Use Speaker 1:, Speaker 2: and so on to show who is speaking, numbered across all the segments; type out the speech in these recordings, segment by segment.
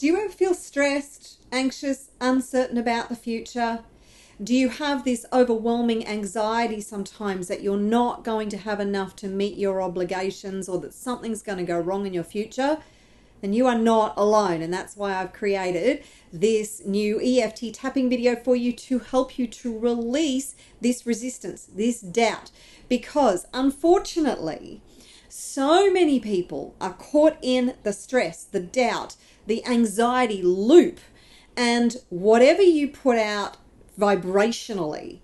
Speaker 1: Do you ever feel stressed, anxious, uncertain about the future? Do you have this overwhelming anxiety sometimes that you're not going to have enough to meet your obligations, or that something's going to go wrong in your future? Then you are not alone, and that's why I've created this new EFT tapping video for you to help you to release this resistance, this doubt, because unfortunately so many people are caught in the stress, the doubt, the anxiety loop, and whatever you put out vibrationally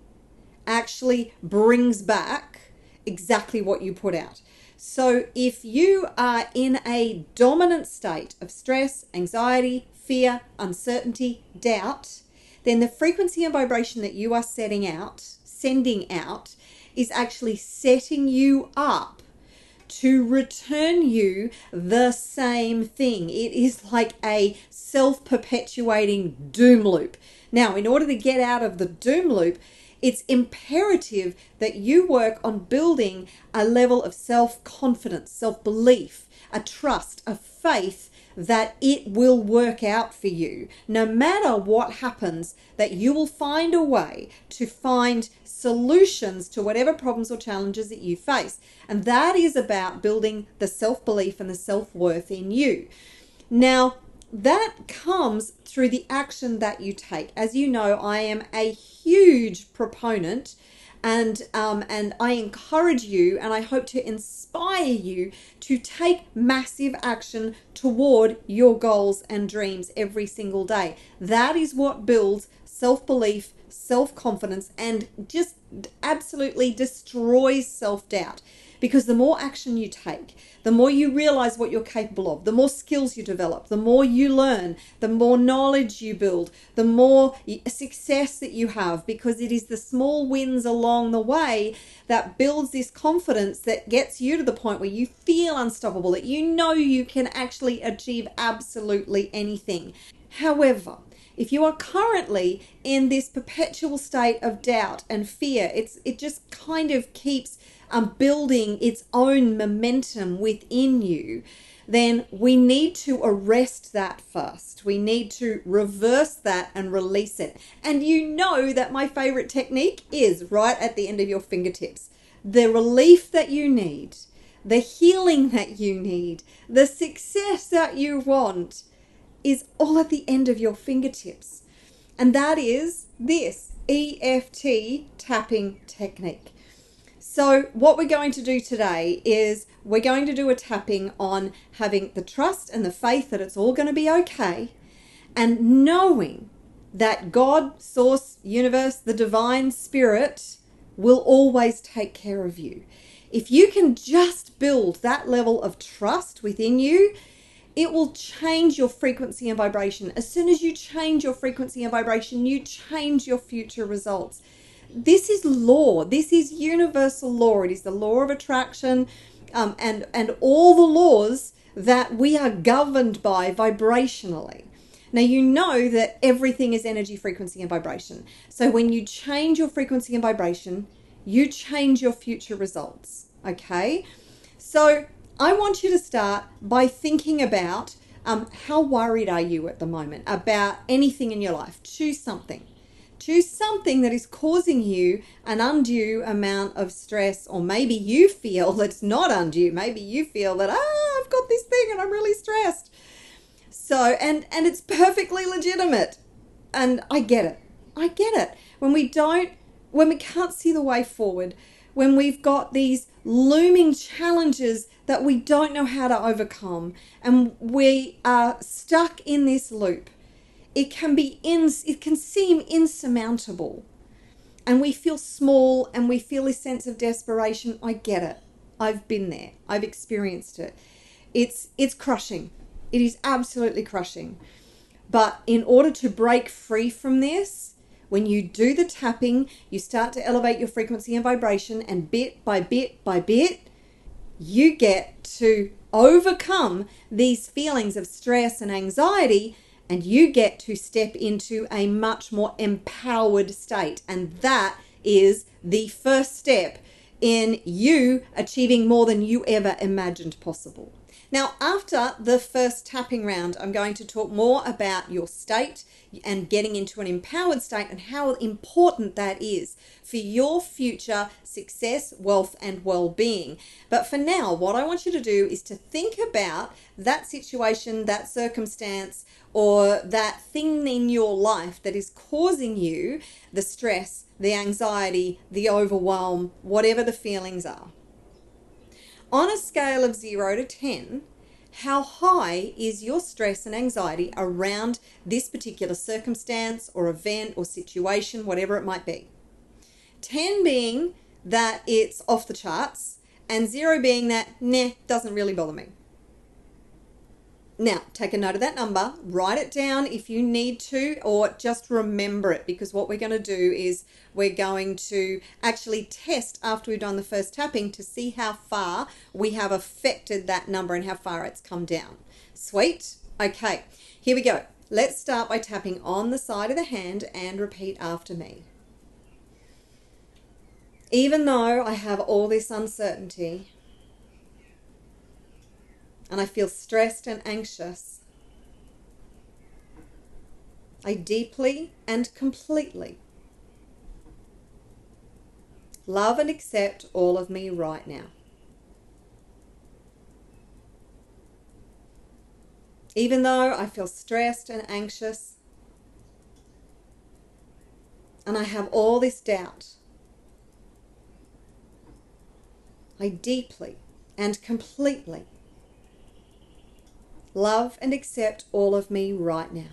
Speaker 1: actually brings back exactly what you put out. So if you are in a dominant state of stress, anxiety, fear, uncertainty, doubt, then the frequency and vibration that you are sending out is actually setting you up to return you the same thing. It is like a self-perpetuating doom loop. Now, in order to get out of the doom loop, it's imperative that you work on building a level of self-confidence, self-belief, a trust, a faith that it will work out for you. No matter what happens, that you will find a way to find solutions to whatever problems or challenges that you face. And that is about building the self-belief and the self-worth in you. Now, that comes through the action that you take. As you know, I am a huge proponent and I encourage you, and I hope to inspire you to take massive action toward your goals and dreams every single day. That is what builds self-belief, self-confidence, and just absolutely destroys self-doubt. Because the more action you take, the more you realize what you're capable of, the more skills you develop, the more you learn, the more knowledge you build, the more success that you have, because it is the small wins along the way that builds this confidence that gets you to the point where you feel unstoppable, that you know you can actually achieve absolutely anything. However, if you are currently in this perpetual state of doubt and fear, it just kind of keeps building its own momentum within you, then we need to arrest that first. We need to reverse that and release it. And you know that my favorite technique is right at the end of your fingertips. The relief that you need, the healing that you need, the success that you want is all at the end of your fingertips. And that is this EFT tapping technique. So what we're going to do today is we're going to do a tapping on having the trust and the faith that it's all going to be okay, and knowing that God, Source, Universe, the Divine Spirit will always take care of you. If you can just build that level of trust within you, it will change your frequency and vibration. As soon as you change your frequency and vibration, you change your future results. This is law. This is universal law. It is the law of attraction, and all the laws that we are governed by vibrationally. Now, you know that everything is energy, frequency, and vibration. So when you change your frequency and vibration, you change your future results. Okay? So I want you to start by thinking about how worried are you at the moment about anything in your life. Choose something. Choose something that is causing you an undue amount of stress, or maybe you feel that it's not undue. Maybe you feel that, I've got this thing and I'm really stressed. So, and it's perfectly legitimate. And I get it. I get it. When we can't see the way forward, when we've got these looming challenges that we don't know how to overcome, and we are stuck in this loop, it can seem insurmountable, and we feel small and we feel this sense of desperation. I get it. I've been there. I've experienced it. It's crushing. It is absolutely crushing. But in order to break free from this, when you do the tapping, you start to elevate your frequency and vibration, and bit by bit by bit, you get to overcome these feelings of stress and anxiety, and you get to step into a much more empowered state. And that is the first step in you achieving more than you ever imagined possible. Now, after the first tapping round, I'm going to talk more about your state and getting into an empowered state and how important that is for your future success, wealth, and well-being. But for now, what I want you to do is to think about that situation, that circumstance, or that thing in your life that is causing you the stress, the anxiety, the overwhelm, whatever the feelings are. On a scale of 0 to 10, how high is your stress and anxiety around this particular circumstance or event or situation, whatever it might be? 10 being that it's off the charts, and 0 being that, nah, doesn't really bother me. Now, take a note of that number, write it down if you need to, or just remember it, because what we're going to do is we're going to actually test after we've done the first tapping to see how far we have affected that number and how far it's come down. Sweet? Okay, here we go. Let's start by tapping on the side of the hand and repeat after me. Even though I have all this uncertainty, and I feel stressed and anxious, I deeply and completely love and accept all of me right now. Even though I feel stressed and anxious, and I have all this doubt, I deeply and completely love and accept all of me right now.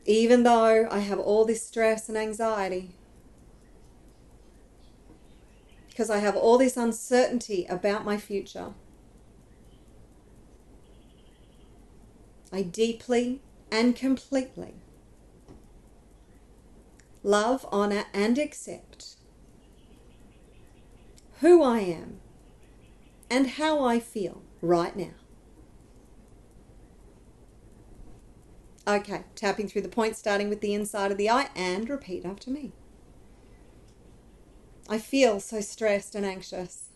Speaker 1: Even though I have all this stress and anxiety, because I have all this uncertainty about my future, I deeply and completely love, honor, and accept who I am and how I feel right now. Okay, tapping through the points, starting with the inside of the eye, and repeat after me. I feel so stressed and anxious.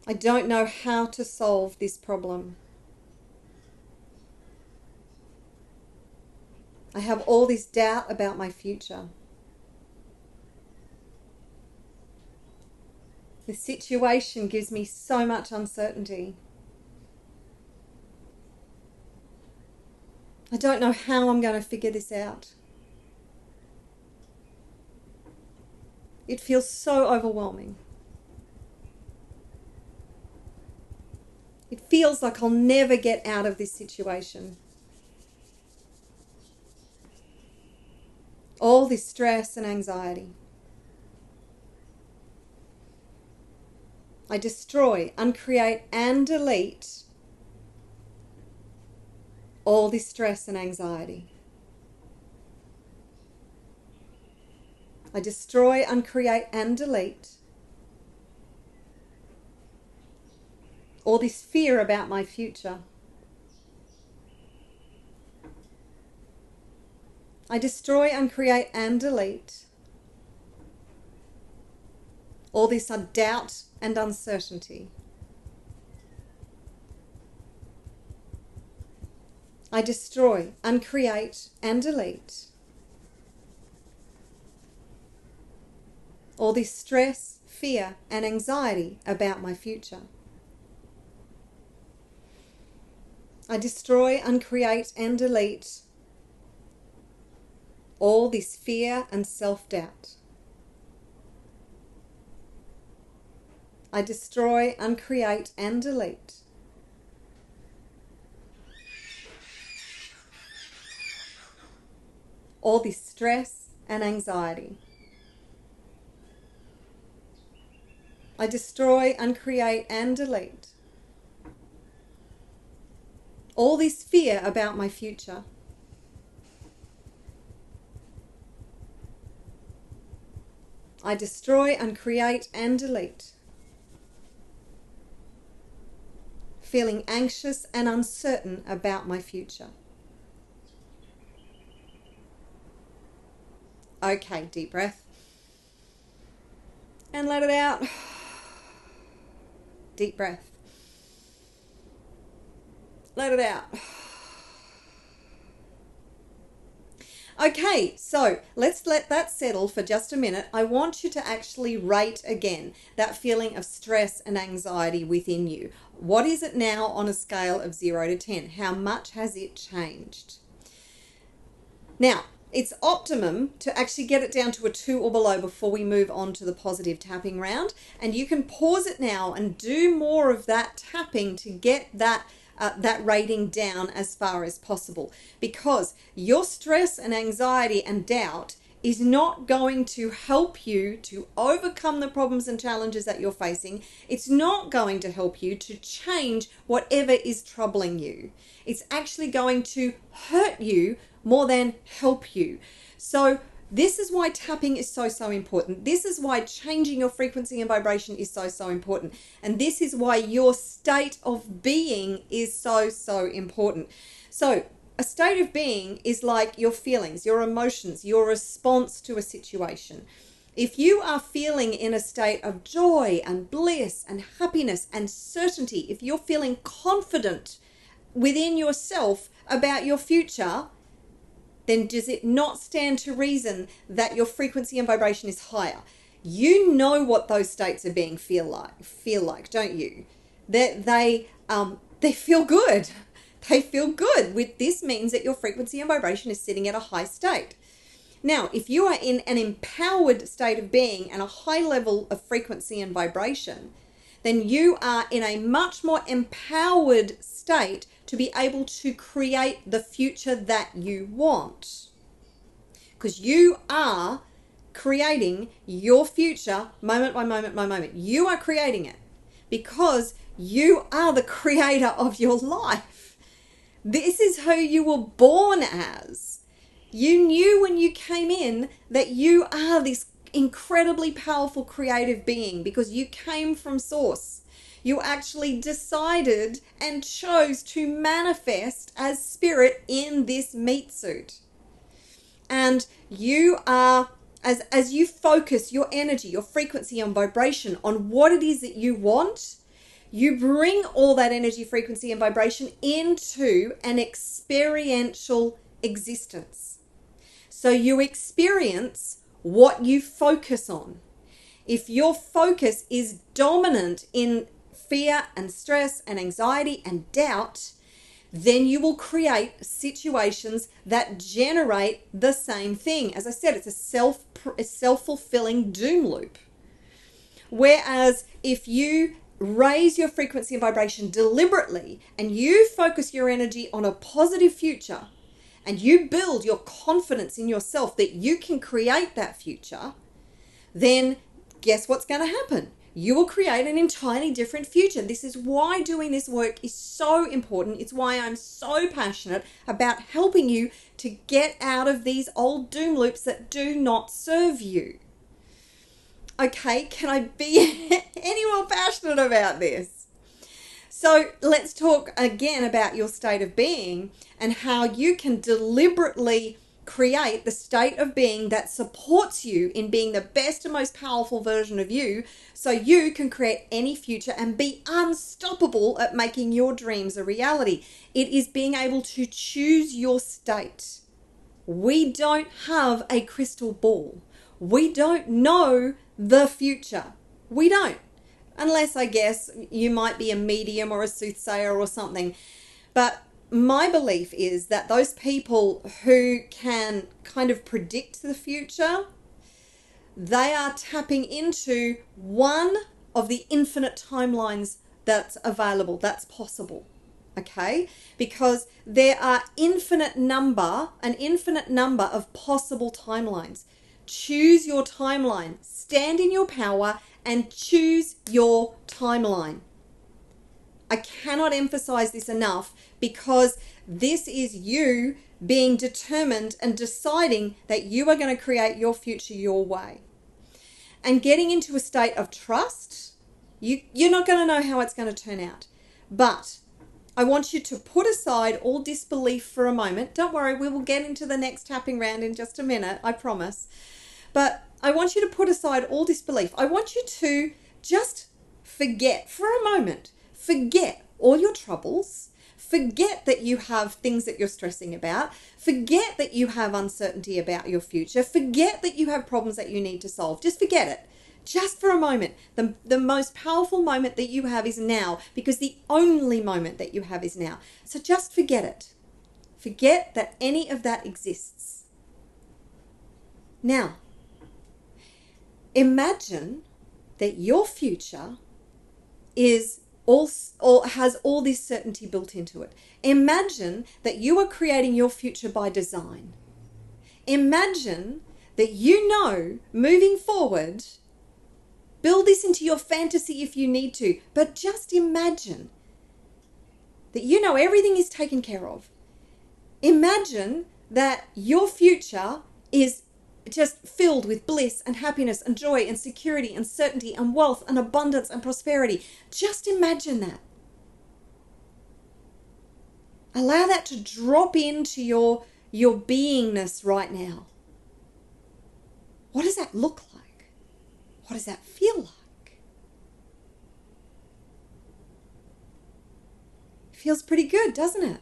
Speaker 1: I don't know how to solve this problem. I have all this doubt about my future. The situation gives me so much uncertainty. I don't know how I'm going to figure this out. It feels so overwhelming. It feels like I'll never get out of this situation. All this stress and anxiety. I destroy, uncreate, and delete all this stress and anxiety. I destroy, uncreate, and delete all this fear about my future. I destroy, uncreate, and delete all this doubt and uncertainty. I destroy, uncreate, and delete all this stress, fear, and anxiety about my future. I destroy, uncreate, and delete all this fear and self-doubt. I destroy, uncreate, and delete all this stress and anxiety. I destroy, uncreate, and delete all this fear about my future. I destroy, uncreate, and delete feeling anxious and uncertain about my future. Okay, deep breath. and let it out. Deep breath. Let it out. Okay, so let's let that settle for just a minute. I want you to actually rate again that feeling of stress and anxiety within you. What is it now on a scale of 0 to 10? How much has it changed? Now, it's optimum to actually get it down to a 2 or below before we move on to the positive tapping round. And you can pause it now and do more of that tapping to get that rating down as far as possible, because your stress and anxiety and doubt is not going to help you to overcome the problems and challenges that you're facing. It's not going to help you to change whatever is troubling you. It's actually going to hurt you more than help you. So this is why tapping is so important. This is why changing your frequency and vibration is so important. And this is why your state of being is so important. So a state of being is like your feelings, your emotions, your response to a situation. If you are feeling in a state of joy and bliss and happiness and certainty, if you're feeling confident within yourself about your future, then does it not stand to reason that your frequency and vibration is higher? You know what those states of being feel like, don't you? That they feel good. They feel good. With this means that your frequency and vibration is sitting at a high state. Now, if you are in an empowered state of being and a high level of frequency and vibration, then you are in a much more empowered state to be able to create the future that you want. Because you are creating your future moment by moment by moment. You are creating it because you are the creator of your life. This is who you were born as. You knew when you came in that you are this incredibly powerful creative being because you came from source. You actually decided and chose to manifest as spirit in this meat suit. And you are, as you focus your energy, your frequency and vibration on what it is that you want, you bring all that energy, frequency and vibration into an experiential existence. So you experience what you focus on. If your focus is dominant in fear and stress and anxiety and doubt, then you will create situations that generate the same thing. As I said, it's a self-fulfilling doom loop. Whereas if you raise your frequency and vibration deliberately and you focus your energy on a positive future and you build your confidence in yourself that you can create that future, then guess what's going to happen? You will create an entirely different future. This is why doing this work is so important. It's why I'm so passionate about helping you to get out of these old doom loops that do not serve you. Okay, can I be any more passionate about this? So let's talk again about your state of being and how you can deliberately create the state of being that supports you in being the best and most powerful version of you, so you can create any future and be unstoppable at making your dreams a reality. It is being able to choose your state. We don't have a crystal ball. We don't know the future. We don't. Unless, I guess, you might be a medium or a soothsayer or something. But my belief is that those people who can kind of predict the future, they are tapping into one of the infinite timelines that's available, that's possible. Okay? Because there are an infinite number of possible timelines. Choose your timeline. Stand in your power and choose your timeline. I cannot emphasize this enough, because this is you being determined and deciding that you are going to create your future your way. And getting into a state of trust, you're not going to know how it's going to turn out. But I want you to put aside all disbelief for a moment. Don't worry, we will get into the next tapping round in just a minute, I promise. But I want you to put aside all disbelief. I want you to just forget for a moment. Forget all your troubles. Forget that you have things that you're stressing about. Forget that you have uncertainty about your future. Forget that you have problems that you need to solve. Just forget it. Just for a moment. The most powerful moment that you have is now, because the only moment that you have is now. So just forget it. Forget that any of that exists. Now, imagine that your future is has all this certainty built into it. Imagine that you are creating your future by design. Imagine that you know, moving forward, build this into your fantasy if you need to, but just imagine that you know everything is taken care of. Imagine that your future is just filled with bliss and happiness and joy and security and certainty and wealth and abundance and prosperity. Just imagine that. Allow that to drop into your beingness right now. What does that look like? What does that feel like? It feels pretty good, doesn't it?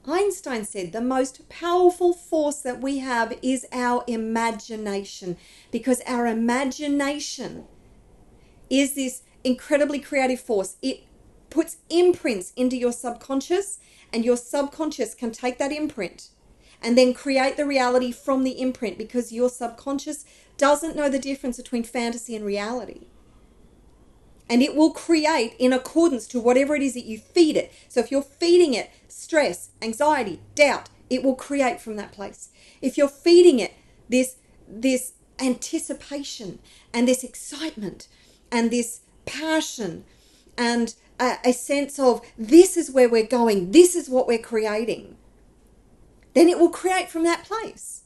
Speaker 1: Einstein said the most powerful force that we have is our imagination, because our imagination is this incredibly creative force. It puts imprints into your subconscious, and your subconscious can take that imprint and then create the reality from the imprint, because your subconscious doesn't know the difference between fantasy and reality. And it will create in accordance to whatever it is that you feed it. So if you're feeding it stress, anxiety, doubt, it will create from that place. If you're feeding it this anticipation and this excitement and this passion and a sense of this is where we're going, this is what we're creating, then it will create from that place.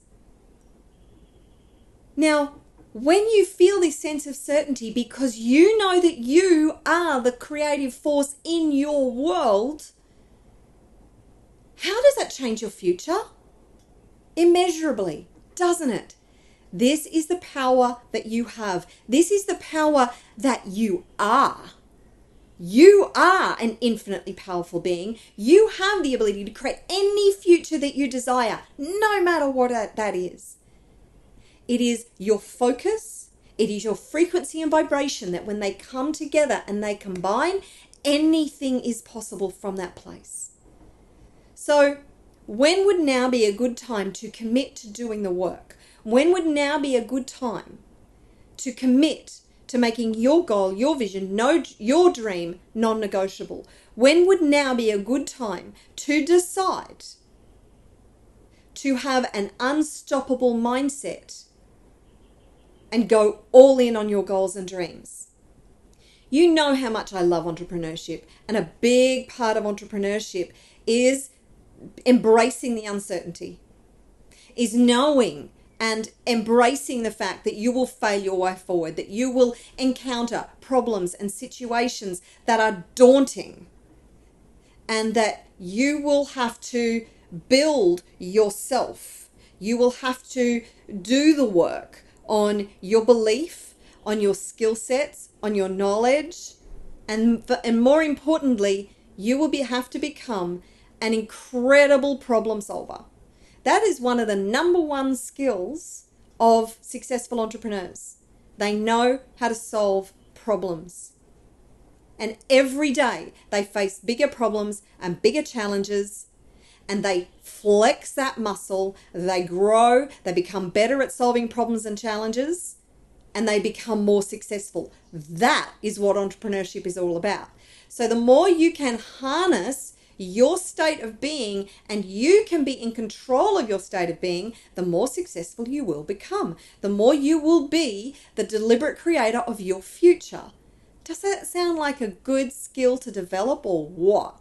Speaker 1: Now, when you feel this sense of certainty because you know that you are the creative force in your world, how does that change your future? Immeasurably, doesn't it? This is the power that you have. This is the power that you are. You are an infinitely powerful being. You have the ability to create any future that you desire, no matter what that is. It is your focus, it is your frequency and vibration that when they come together and they combine, anything is possible from that place. So, when would now be a good time to commit to doing the work? When would now be a good time to commit to making your goal, your vision, your dream non-negotiable? When would now be a good time to decide to have an unstoppable mindset and go all in on your goals and dreams? You know how much I love entrepreneurship, and a big part of entrepreneurship is embracing the uncertainty, is knowing and embracing the fact that you will fail your way forward, that you will encounter problems and situations that are daunting, and that you will have to build yourself. You will have to do the work on your belief, on your skill sets, on your knowledge, and more importantly, you will have to become an incredible problem solver. That is one of the number one skills of successful entrepreneurs. They know how to solve problems. And every day they face bigger problems and bigger challenges, and they flex that muscle, they grow, they become better at solving problems and challenges, and they become more successful. That is what entrepreneurship is all about. So the more you can harness your state of being and you can be in control of your state of being, the more successful you will become. The more you will be the deliberate creator of your future. Does that sound like a good skill to develop or what?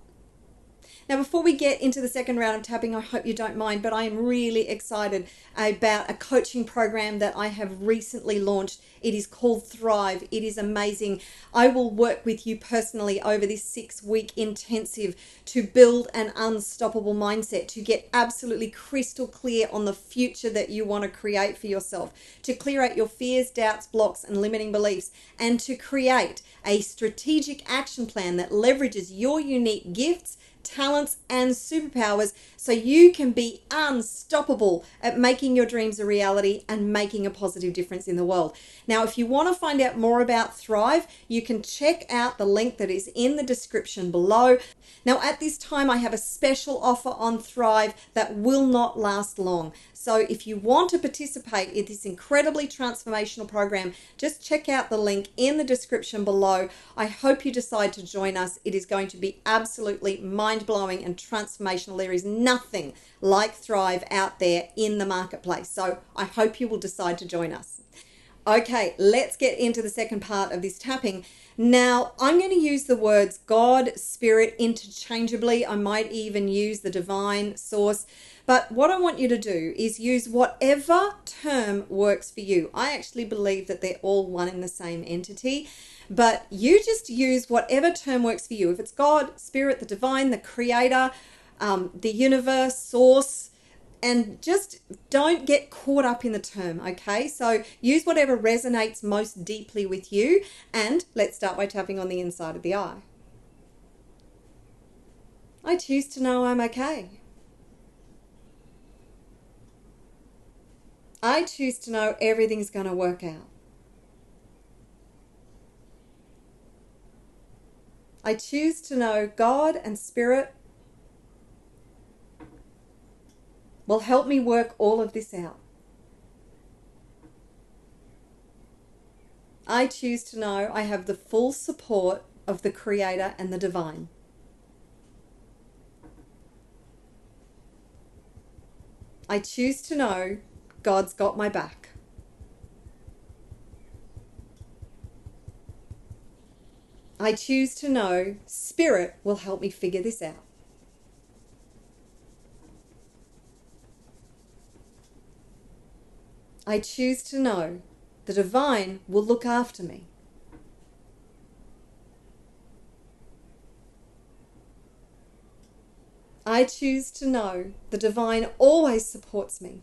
Speaker 1: Now, before we get into the second round of tapping, I hope you don't mind, but I am really excited about a coaching program that I have recently launched. It is called Thrive. It is amazing. I will work with you personally over this 6-week intensive to build an unstoppable mindset, to get absolutely crystal clear on the future that you want to create for yourself, to clear out your fears, doubts, blocks, and limiting beliefs, and to create a strategic action plan that leverages your unique gifts, talents, and superpowers so you can be unstoppable at making your dreams a reality and making a positive difference in the world. Now, if you want to find out more about Thrive, you can check out the link that is in the description below. Now, at this time, I have a special offer on Thrive that will not last long. So if you want to participate in this incredibly transformational program, just check out the link in the description below. I hope you decide to join us. It is going to be absolutely mind-blowing and transformational. There is nothing like Thrive out there in the marketplace. So I hope you will decide to join us. Okay, let's get into the second part of this tapping. Now, I'm going to use the words God, Spirit interchangeably. I might even use the divine source. But what I want you to do is use whatever term works for you. I actually believe that they're all one and the same entity. But you just use whatever term works for you. If it's God, Spirit, the divine, the creator, the universe, source, and just don't get caught up in the term, okay? So use whatever resonates most deeply with you. And let's start by tapping on the inside of the eye. I choose to know I'm okay. I choose to know everything's going to work out. I choose to know God and Spirit will help me work all of this out. I choose to know I have the full support of the Creator and the Divine. I choose to know God's got my back. I choose to know Spirit will help me figure this out. I choose to know the divine will look after me. I choose to know the divine always supports me.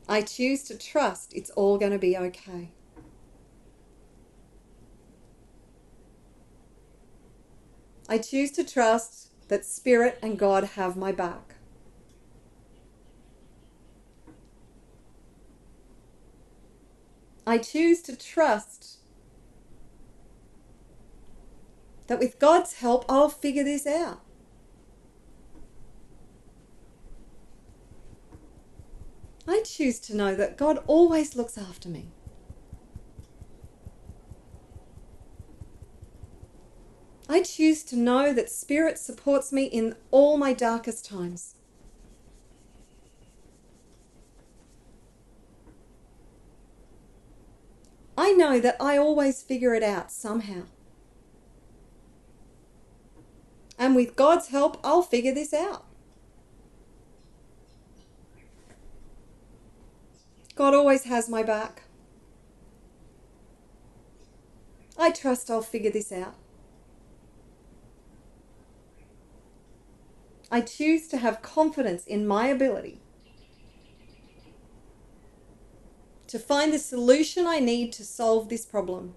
Speaker 1: I choose to trust it's all going to be okay. I choose to trust that Spirit and God have my back. I choose to trust that with God's help, I'll figure this out. I choose to know that God always looks after me. I choose to know that Spirit supports me in all my darkest times. I know that I always figure it out somehow. And with God's help, I'll figure this out. God always has my back. I trust I'll figure this out. I choose to have confidence in my ability to find the solution I need to solve this problem.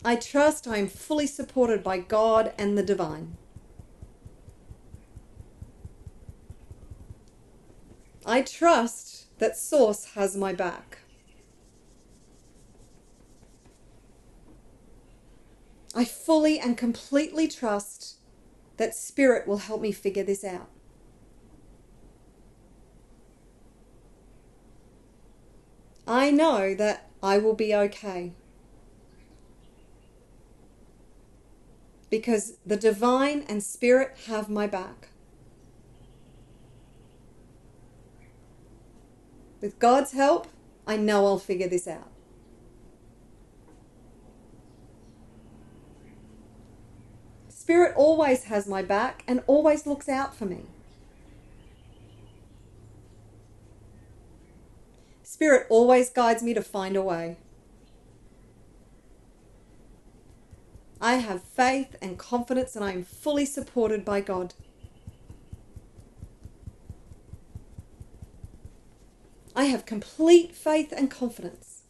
Speaker 1: I trust I am fully supported by God and the divine. I trust that Source has my back. I fully and completely trust that Spirit will help me figure this out. I know that I will be okay because the divine and Spirit have my back. With God's help, I know I'll figure this out. Spirit always has my back and always looks out for me. Spirit always guides me to find a way. I have faith and confidence and I am fully supported by God. I have complete faith and confidence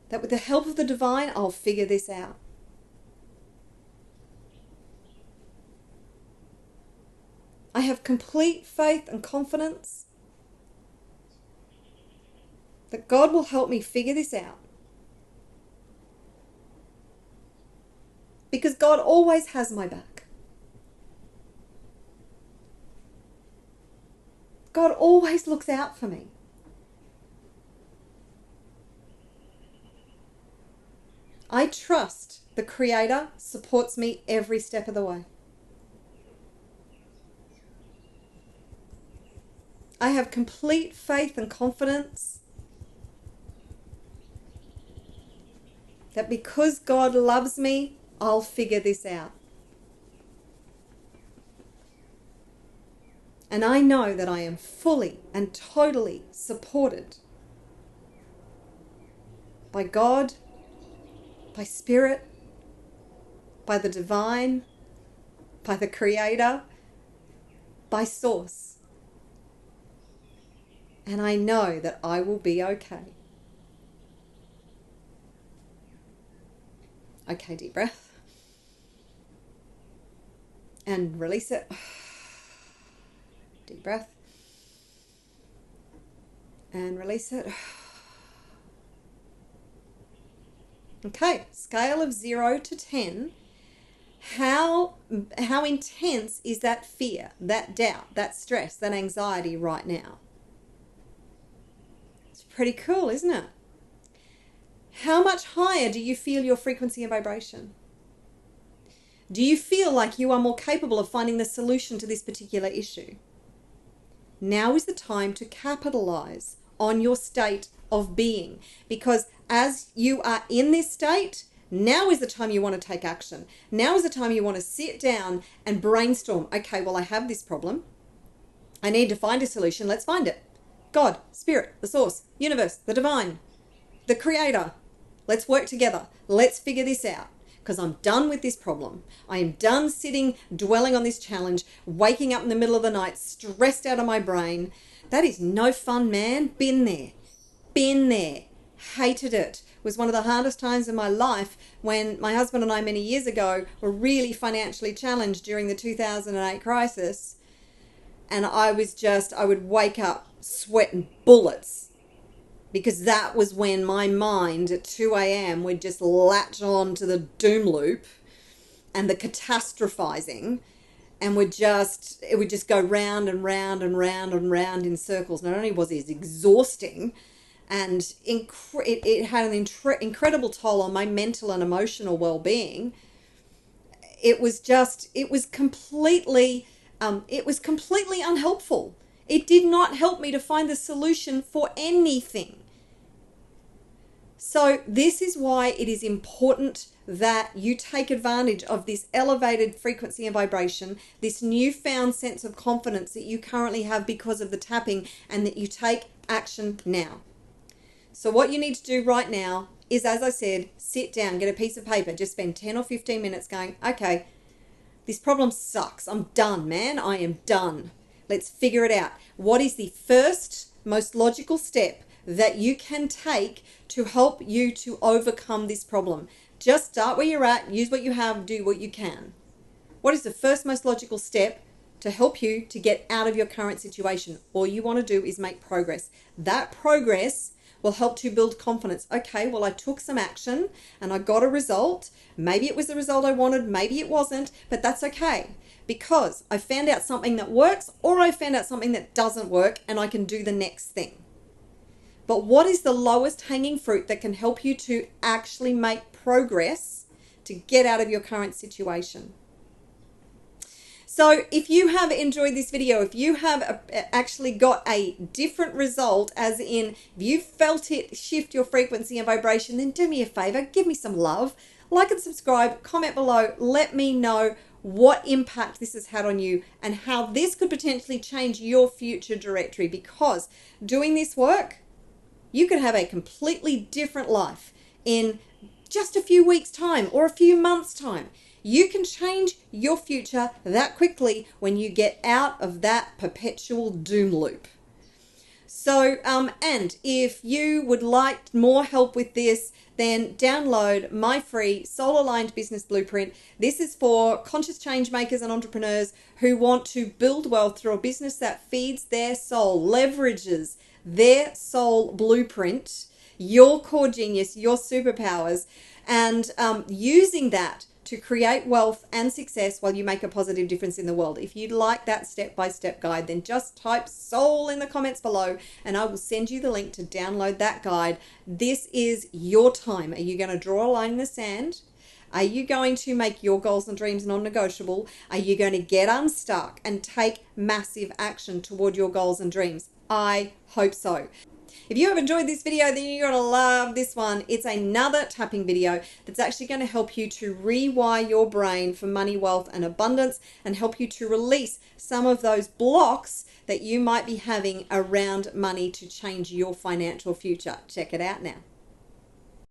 Speaker 1: that with the help of the divine, I'll figure this out. I have complete faith and confidence that God will help me figure this out. Because God always has my back. God always looks out for me. I trust the Creator supports me every step of the way. I have complete faith and confidence that because God loves me, I'll figure this out. And I know that I am fully and totally supported by God, by Spirit, by the divine, by the Creator, by Source. And I know that I will be okay. Okay, deep breath. And release it. Deep breath. And release it. Okay, scale of 0 to 10. How intense is that fear, that doubt, that stress, that anxiety right now? It's pretty cool, isn't it? How much higher do you feel your frequency and vibration? Do you feel like you are more capable of finding the solution to this particular issue? Now is the time to capitalize on your state of being, because as you are in this state, now is the time you want to take action. Now is the time you want to sit down and brainstorm. Okay, well, I have this problem. I need to find a solution. Let's find it. God, Spirit, the Source, Universe, the Divine, the Creator. Let's work together. Let's figure this out. Because I'm done with this problem. I am done sitting, dwelling on this challenge, waking up in the middle of the night, stressed out of my brain. That is no fun, man. Been there. Been there. Hated it. It was one of the hardest times in my life when my husband and I many years ago were really financially challenged during the 2008 crisis. And I would wake up sweating bullets. Because that was when my mind at 2 a.m. would just latch on to the doom loop and the catastrophizing, and it would just go round and round and round and round in circles. Not only was it exhausting, and it had an incredible toll on my mental and emotional well-being. It was completely unhelpful. It did not help me to find the solution for anything. So this is why it is important that you take advantage of this elevated frequency and vibration, this newfound sense of confidence that you currently have because of the tapping, and that you take action now. So what you need to do right now is, as I said, sit down, get a piece of paper, just spend 10 or 15 minutes going, okay, this problem sucks. I'm done, man. I am done. Let's figure it out. What is the first most logical step that you can take to help you to overcome this problem? Just start where you're at, use what you have, do what you can. What is the first most logical step to help you to get out of your current situation? All you want to do is make progress. That progress will help to build confidence. Okay, well, I took some action and I got a result. Maybe it was the result I wanted, maybe it wasn't, but that's okay. Because I found out something that works, or I found out something that doesn't work, and I can do the next thing. But what is the lowest hanging fruit that can help you to actually make progress to get out of your current situation? So if you have enjoyed this video, if you have actually got a different result, as in if you felt it shift your frequency and vibration, then do me a favor, give me some love, like and subscribe, comment below, let me know what impact this has had on you and how this could potentially change your future directory, because doing this work, you could have a completely different life in just a few weeks' time or a few months' time. You can change your future that quickly when you get out of that perpetual doom loop. So, and if you would like more help with this, then download my free Soul Aligned Business Blueprint. This is for conscious change makers and entrepreneurs who want to build wealth through a business that feeds their soul, leverages their soul blueprint, your core genius, your superpowers, and using that to create wealth and success while you make a positive difference in the world. If you'd like that step-by-step guide, then just type soul in the comments below and I will send you the link to download that guide. This is your time. Are you going to draw a line in the sand? Are you going to make your goals and dreams non-negotiable? Are you going to get unstuck and take massive action toward your goals and dreams? I hope so. If you have enjoyed this video, then you're going to love this one. It's another tapping video that's actually going to help you to rewire your brain for money, wealth, and abundance, and help you to release some of those blocks that you might be having around money to change your financial future. Check it out now.